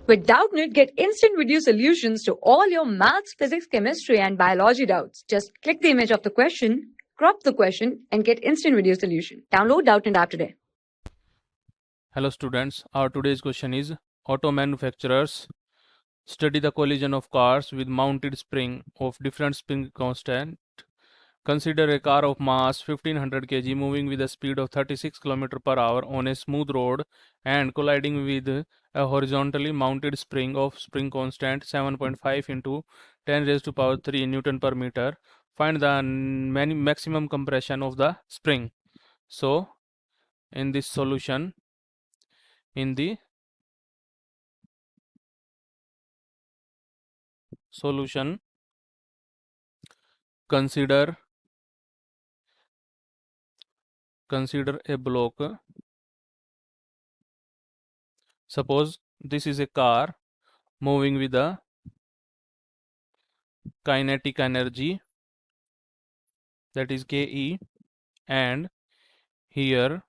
With Doubtnut, get instant video solutions to all your maths, physics, chemistry, and biology doubts. Just click the image of the question, crop the question, and get instant video solution. Download Doubtnut app today. Hello students, our today's question is auto manufacturers study the collision of cars with mounted spring of different spring constant. Consider a car of mass 1500 kg moving with a speed of 36 km per hour on a smooth road and colliding with a horizontally mounted spring of spring constant 7.5 into 10 raised to power 3 Newton per meter. Find the maximum compression of the spring. So in this solution, in the solution, consider a block. Suppose this is a car moving with a kinetic energy, that is Ke, and here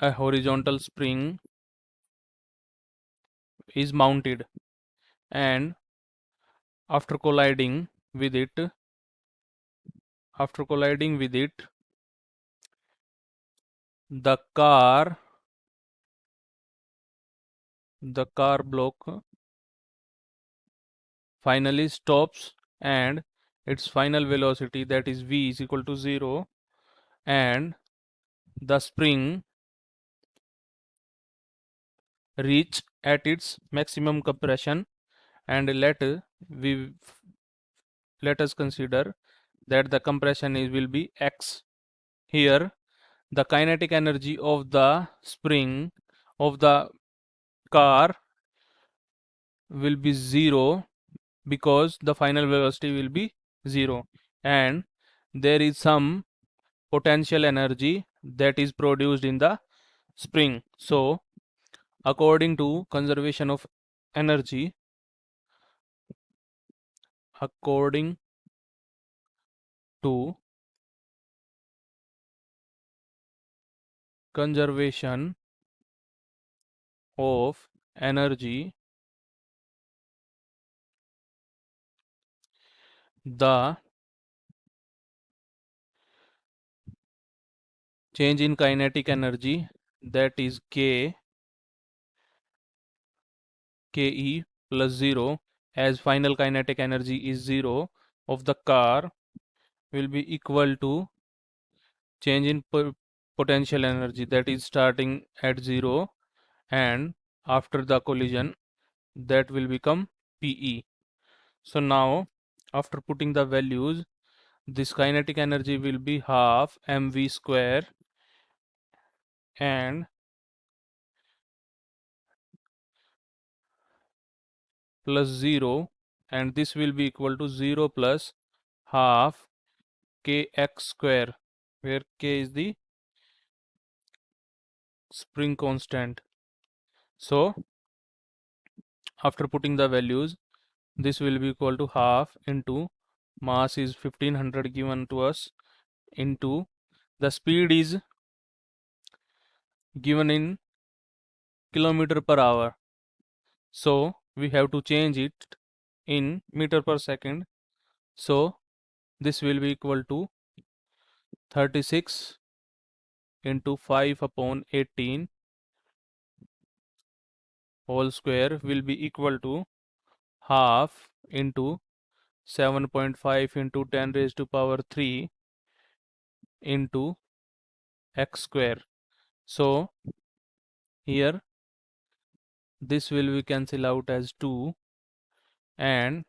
a horizontal spring is mounted, and after colliding with it, the car block finally stops, and its final velocity, that is v, is equal to 0, and the spring reach at its maximum compression. And let us consider that the compression will be x. Here the kinetic energy of the spring of the car will be 0 because the final velocity will be 0, and there is some potential energy that is produced in the spring. So according to conservation of energy, according to conservation of energy, the change in kinetic energy, that is Ke plus 0, as final kinetic energy is 0 of the car, will be equal to change in potential energy, that is starting at 0 and after the collision, that will become Pe. So now after putting the values, this kinetic energy will be half mv square and plus 0, and this will be equal to 0 plus half kx square, where k is the spring constant. So after putting the values, this will be equal to half into mass is 1500 given to us, into the speed is given in kilometer per hour, so we have to change it in meter per second. So this will be equal to 36 into 5 upon 18 whole square will be equal to half into 7.5 into 10 raised to power 3 into x square. So here this will be cancel out as 2, and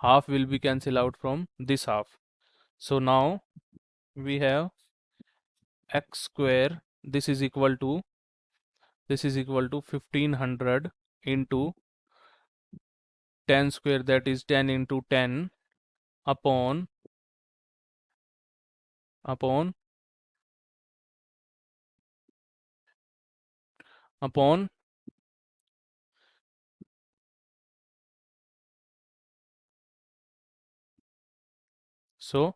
half will be cancel out from this half. So now we have x square, this is equal to 1500 into 10 square, that is 10 into 10 upon so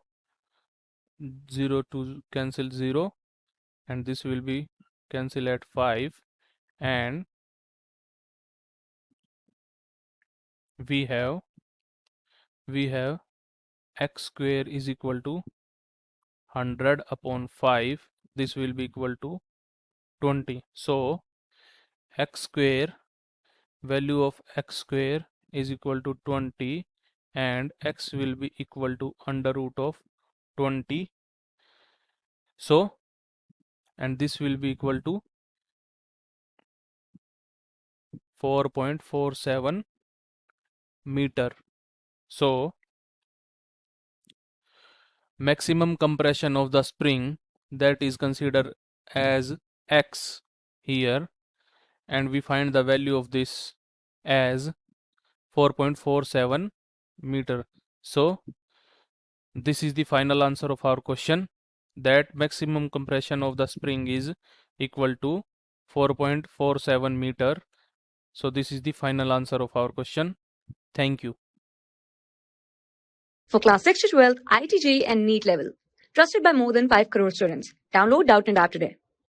0 to cancel 0, and this will be cancel at 5, and we have x square is equal to 100 upon 5. This will be equal to 20. So x square, value of x square is equal to 20, and x will be equal to under root of 20. So, and this will be equal to 4.47 meter. So maximum compression of the spring, that is considered as x here, and we find the value of this as 4.47 meter. So this is the final answer of our question, that maximum compression of the spring is equal to 4.47 meter. So this is the final answer of our question. Thank you. For class 6 to 12, IIT JEE and NEET level. Trusted by more than 5 crore students. Download Doubtnut app today.